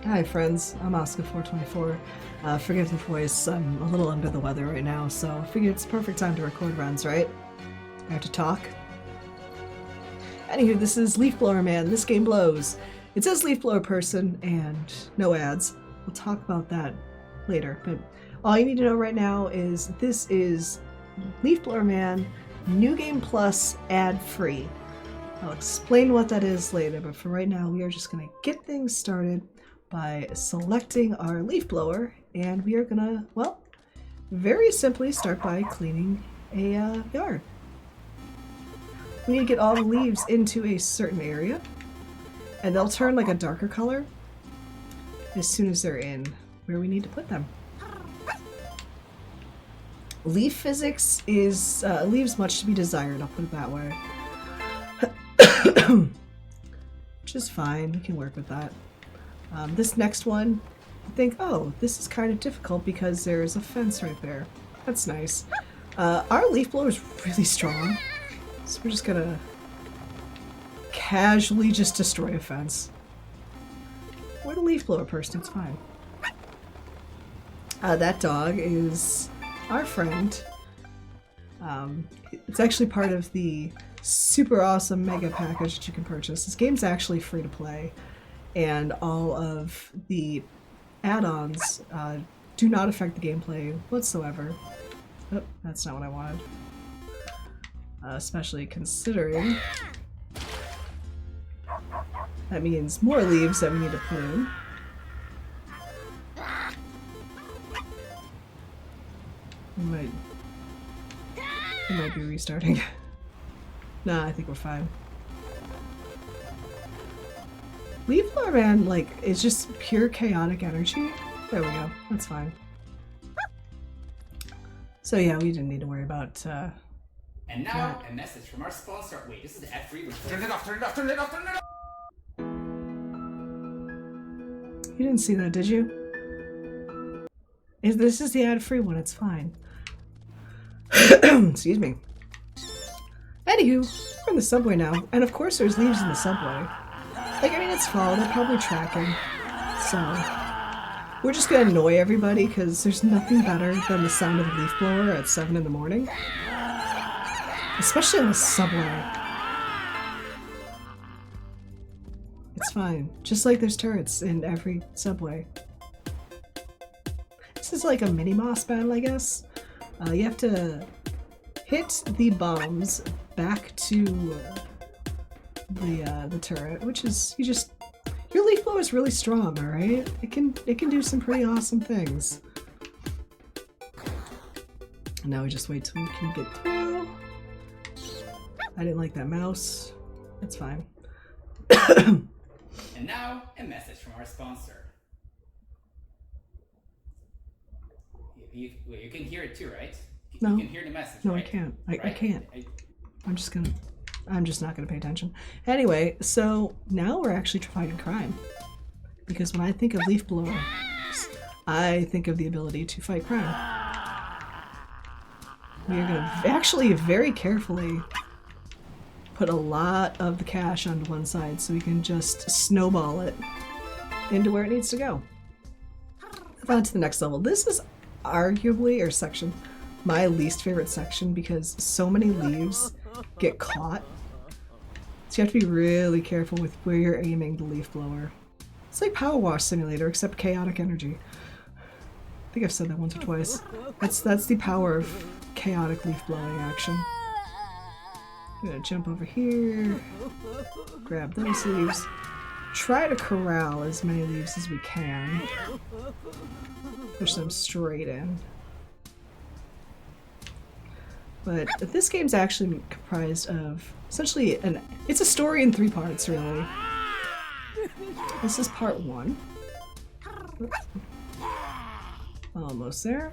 Hi friends, I'm Oscar424. Forgive the voice, I'm a little under the weather right now, so I figured it's the perfect time to record runs, right? I have to talk. Anywho, this is Leaf Blower Man, this game blows. It says Leaf Blower Person, and no ads. We'll talk about that later, but all you need to know right now is this is Leaf Blower Man, New Game Plus, ad-free. I'll explain what that is later, but for right now we are just going to get things started by selecting our leaf blower, and we are gonna, well, very simply start by cleaning a yard. We need to get all the leaves into a certain area, and they'll turn like a darker color as soon as they're in where we need to put them. Leaf physics is leaves much to be desired, I'll put it that way. Which is fine, we can work with that. This next one, I think, oh, this is kind of difficult because there's a fence right there. That's nice. Our leaf blower is really strong, so we're just gonna casually just destroy a fence. We're the leaf blower person, it's fine. That dog is our friend. It's actually part of the super awesome mega package that you can purchase. This game's actually free to play, and all of the add-ons do not affect the gameplay whatsoever. Oh, that's not what I wanted. Especially considering that means more leaves that we need to put in. We might be restarting. Nah, I think we're fine. Leaf Blower Man, like, is just pure chaotic energy. There we go. That's fine. So yeah, we didn't need to worry about, And now, a message from our sponsor. Wait, this is ad-free. Turn it off, turn it off, turn it off, turn it off! You didn't see that, did you? This is the ad-free one, it's fine. Excuse me. Anywho, we're in the subway now, and of course there's leaves in the subway. Like, I mean, it's fall, they're probably tracking, so we're just gonna annoy everybody because there's nothing better than the sound of a leaf blower at 7 in the morning. Especially in the subway. It's fine. Just like there's turrets in every subway. This is like a mini-boss battle, I guess. You have to hit the bombs back to the turret, which is, your leaf blower is really strong, alright? It can do some pretty awesome things. And now we just wait till we can get through. I didn't like that mouse. That's fine. And now, a message from our sponsor. You can hear it too, right? No. You can hear the message, No, right? I can't. I Right? can't. I'm just not gonna pay attention. Anyway, so now we're actually fighting crime. Because when I think of leaf blowers, I think of the ability to fight crime. We are gonna actually very carefully put a lot of the cash onto one side so we can just snowball it into where it needs to go. On to the next level. This is arguably, or section, my least favorite section because so many leaves get caught. So you have to be really careful with where you're aiming the leaf blower. It's like Power Wash Simulator, except chaotic energy. I think I've said that once or twice. That's the power of chaotic leaf blowing action. I'm gonna jump over here, grab those leaves, try to corral as many leaves as we can, push them straight in. But this game's actually comprised of essentially it's a story in 3 parts, really. This is part 1. Almost there.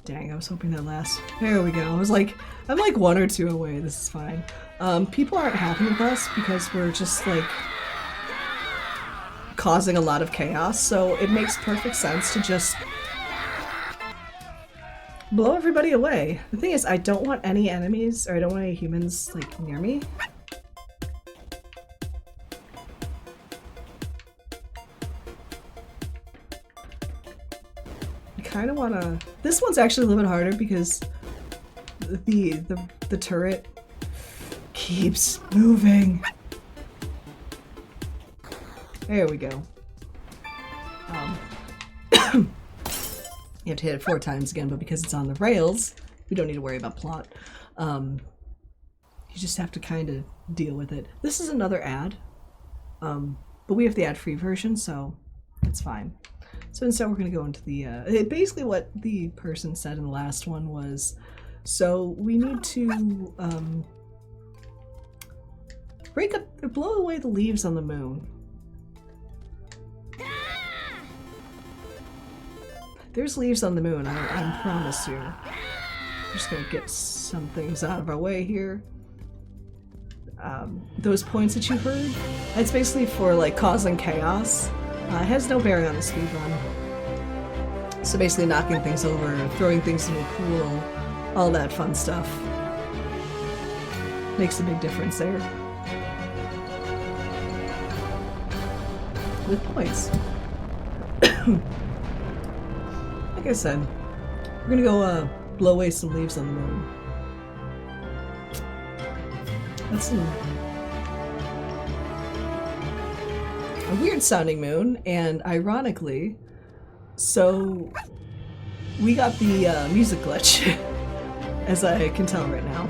Dang, I was hoping that last. There we go. I'm like 1 or 2 away. This is fine. People aren't happy with us because we're just like causing a lot of chaos, so it makes perfect sense to just blow everybody away. The thing is, I don't want any enemies, or I don't want any humans, like, near me. kind of want to... This one's actually a little bit harder because the turret keeps moving. There we go. You have to hit it 4 times again, but because it's on the rails, we don't need to worry about plot. You just have to kind of deal with it. This is another ad, but we have the ad-free version, so it's fine. So instead we're going to go into the... basically what the person said in the last one was, so we need to blow away the leaves on the moon. There's leaves on the moon, I promise you. I'm just gonna get some things out of our way here. Those points that you heard, it's basically for like causing chaos. It has no bearing on the speedrun. So basically knocking things over, throwing things in a pool, all that fun stuff. Makes a big difference there. With points. Like I said, we're gonna go blow away some leaves on the moon. That's a weird sounding moon, and ironically, so we got the music glitch, as I can tell right now.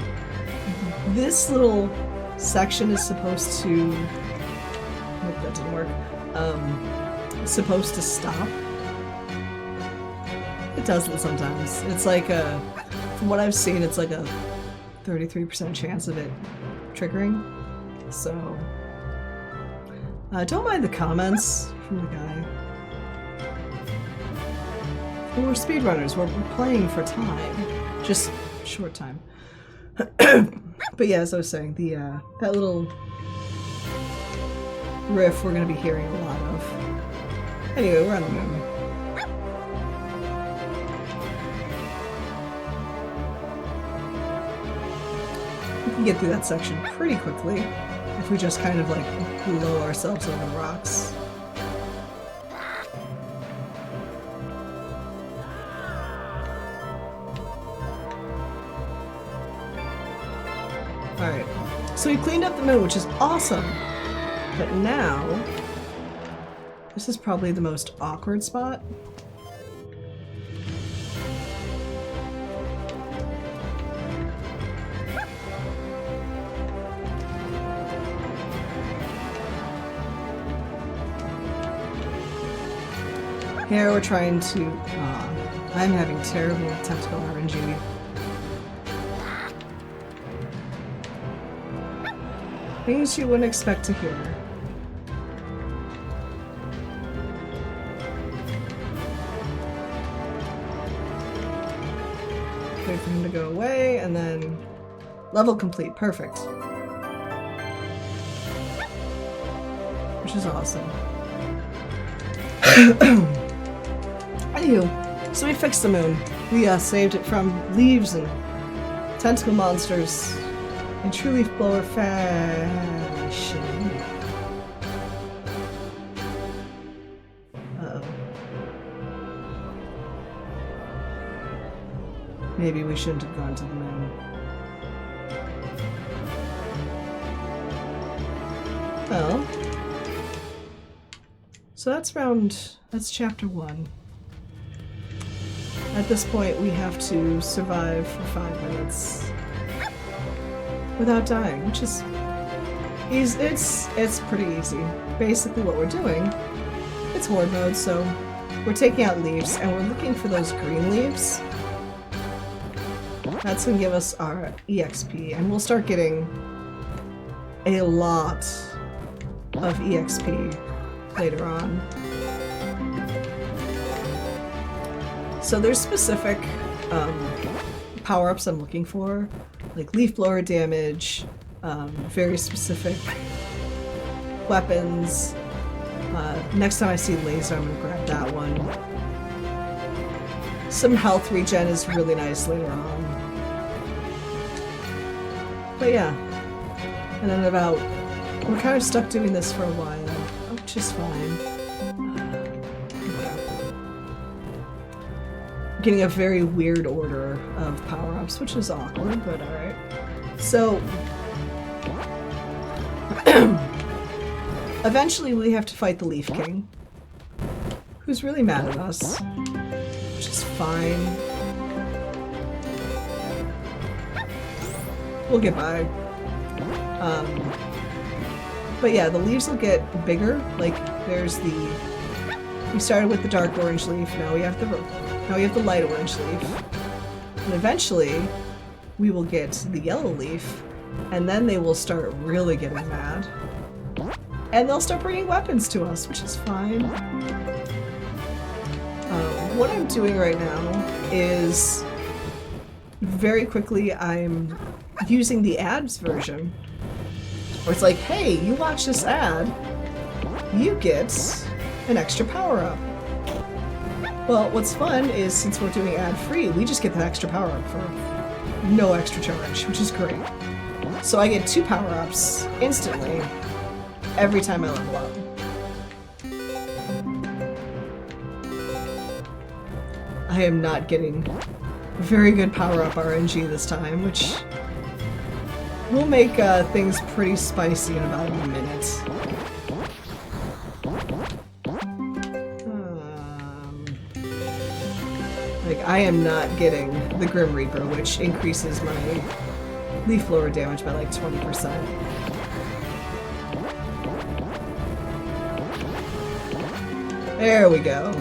This little section is supposed to... Nope, that didn't work. Supposed to stop. It doesn't sometimes. It's like from what I've seen, it's like a 33% chance of it triggering. So, don't mind the comments from the guy. We're speedrunners. We're playing for time, just short time. But yeah, as I was saying, the that little riff we're going to be hearing a lot of. Anyway, we're on the moon. We can get through that section pretty quickly if we just kind of like blow ourselves over the rocks. Alright, so we cleaned up the moon, which is awesome. But now, this is probably the most awkward spot. Here we're trying to... I'm having terrible tactical RNG. Things you wouldn't expect to hear. Wait for him to go away, and then level complete. Perfect. Which is awesome. Anywho, so we fixed the moon. We saved it from leaves and tentacle monsters in true leaf blower fashion. Uh-oh. Maybe we shouldn't have gone to the moon. Well, so that's chapter 1. At this point, we have to survive for 5 minutes without dying, which is it's pretty easy. Basically what we're doing, it's horde mode, so we're taking out leaves and we're looking for those green leaves. That's gonna give us our EXP, and we'll start getting a lot of EXP later on. So there's specific power-ups I'm looking for, like leaf blower damage, very specific weapons. Next time I see laser, I'm gonna grab that one. Some health regen is really nice later on. But yeah, and then we're kind of stuck doing this for a while, which is fine. getting a very weird order of power-ups, which is awkward, but alright. So, eventually we have to fight the Leaf King, who's really mad at us, which is fine. We'll get by. But yeah, the leaves will get bigger. Like, there's the... We started with the dark orange leaf, now we have the light orange leaf. And eventually, we will get the yellow leaf, and then they will start really getting mad. And they'll start bringing weapons to us, which is fine. What I'm doing right now is, very quickly, I'm using the ads version, where it's like, hey, you watch this ad, you get an extra power-up. Well, what's fun is, since we're doing ad-free, we just get that extra power-up for no extra charge, which is great. So I get 2 power-ups instantly every time I level up. I am not getting very good power-up RNG this time, which will make things pretty spicy in about a minute. Like, I am not getting the Grim Reaper, which increases my leaf blower damage by like 20%. There we go.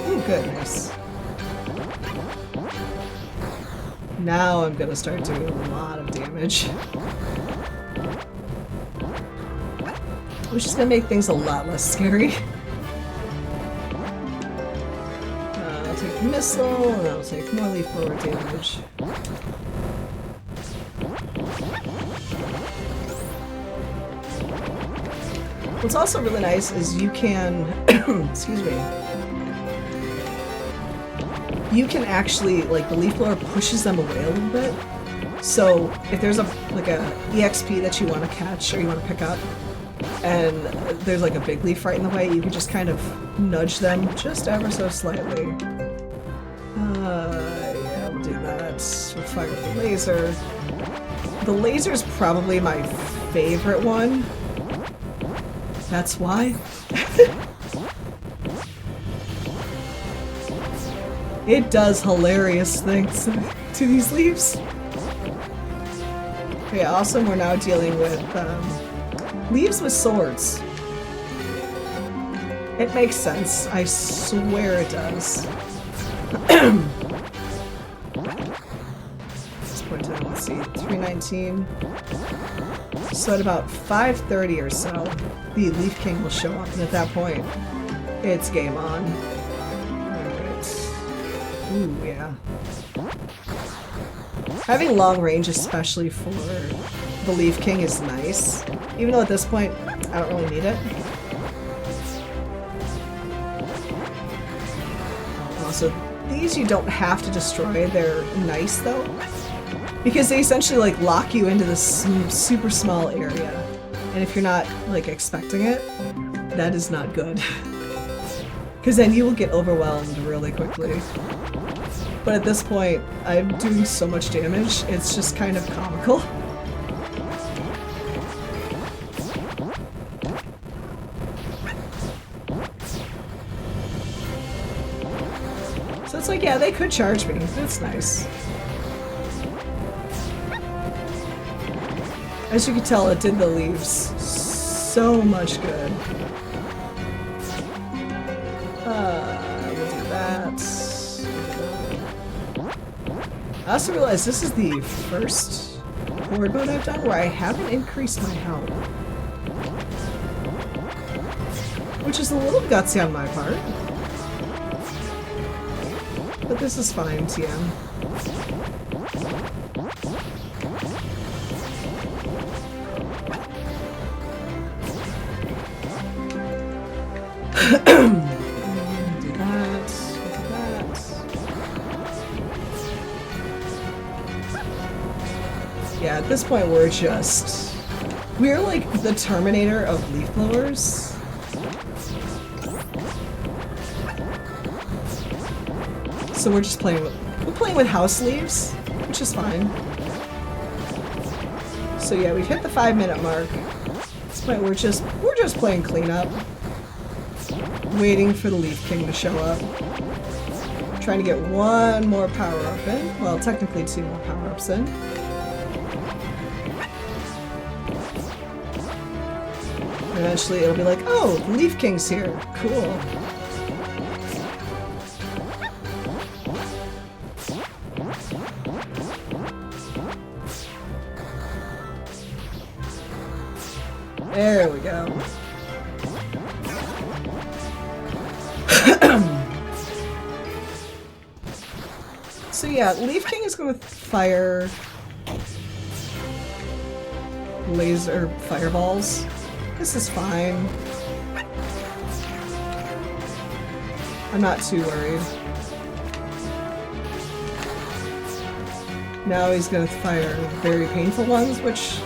Ooh, good, nice. Now I'm gonna start doing a lot of damage. Which is gonna make things a lot less scary. I'll take missile, and I'll take more leaf blower damage. What's also really nice is you can, excuse me, you can actually, like, the leaf blower pushes them away a little bit. So if there's a EXP that you want to catch or you want to pick up, and there's like a big leaf right in the way, you can just kind of nudge them just ever so slightly. Yeah, we'll do that. We'll fire the laser. The laser's probably my favorite one. That's why. It does hilarious things to these leaves. Okay, awesome. We're now dealing with leaves with swords. It makes sense. I swear it does. At this point in time, let's see, 319. So at about 5:30 or so, the Leaf King will show up, and at that point, it's game on. Alright. Ooh, yeah. Having long range, especially for the Leaf King, is nice. Even though at this point, I don't really need it. Also, these you don't have to destroy. They're nice, though. Because they essentially, like, lock you into this super small area. And if you're not, like, expecting it, that is not good. Because then you will get overwhelmed really quickly. But at this point, I'm doing so much damage, it's just kind of comical. So it's like, yeah, they could charge me. That's nice. As you can tell, it did the leaves so much good. We'll do that. I also realized this is the first horde mode I've done where I haven't increased my health. Which is a little gutsy on my part. But this is fine, TM. Do that. Do that. Yeah, at this point we're like the Terminator of leaf blowers. So we're just playing with house leaves, which is fine. So yeah, we've hit the 5-minute mark. At this point, we're just playing cleanup, waiting for the Leaf King to show up. Trying to get one more power up in. Well, technically 2 more power ups in. Eventually, it'll be like, oh, the Leaf King's here. Cool. There we go. So yeah, Leaf King is going to fire laser fireballs. This is fine. I'm not too worried. Now he's going to fire very painful ones, which,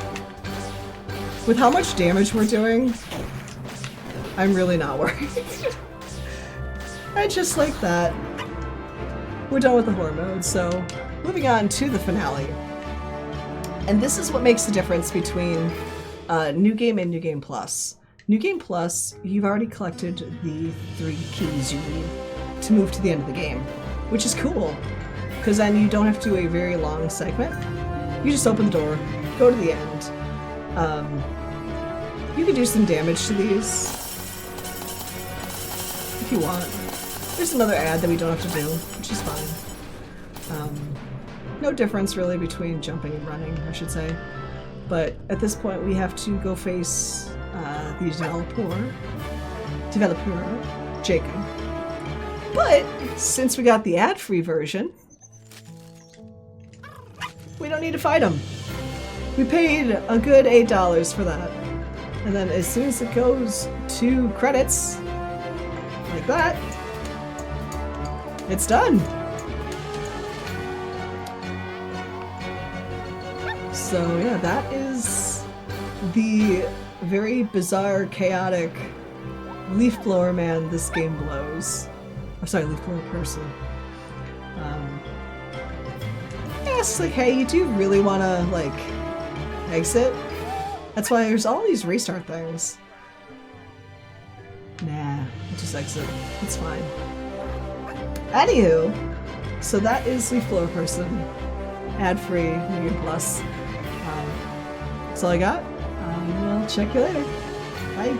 with how much damage we're doing, I'm really not worried. I just like that. We're done with the horror mode, so moving on to the finale. And this is what makes the difference between New Game and New Game Plus. New Game Plus, you've already collected the 3 keys you need to move to the end of the game, which is cool, because then you don't have to do a very long segment. You just open the door, go to the end. You can do some damage to these if you want. There's another ad that we don't have to do, which is fine. No difference really between jumping and running, I should say. But at this point we have to go face the developer, Jacob. But since we got the ad-free version, we don't need to fight him. We paid a good $8 for that. And then as soon as it goes to credits, like that, it's done. So yeah, that is the very bizarre, chaotic leaf blower man this game blows. I'm sorry, leaf blower person. Yeah, it's like, hey, you do really want to, like, exit? That's why there's all these restart things. Nah, I'll just exit. It's fine. Anywho, so that is Leaf Blower Person. Ad-free, New Game Plus. That's all I got. I will check you later. Bye.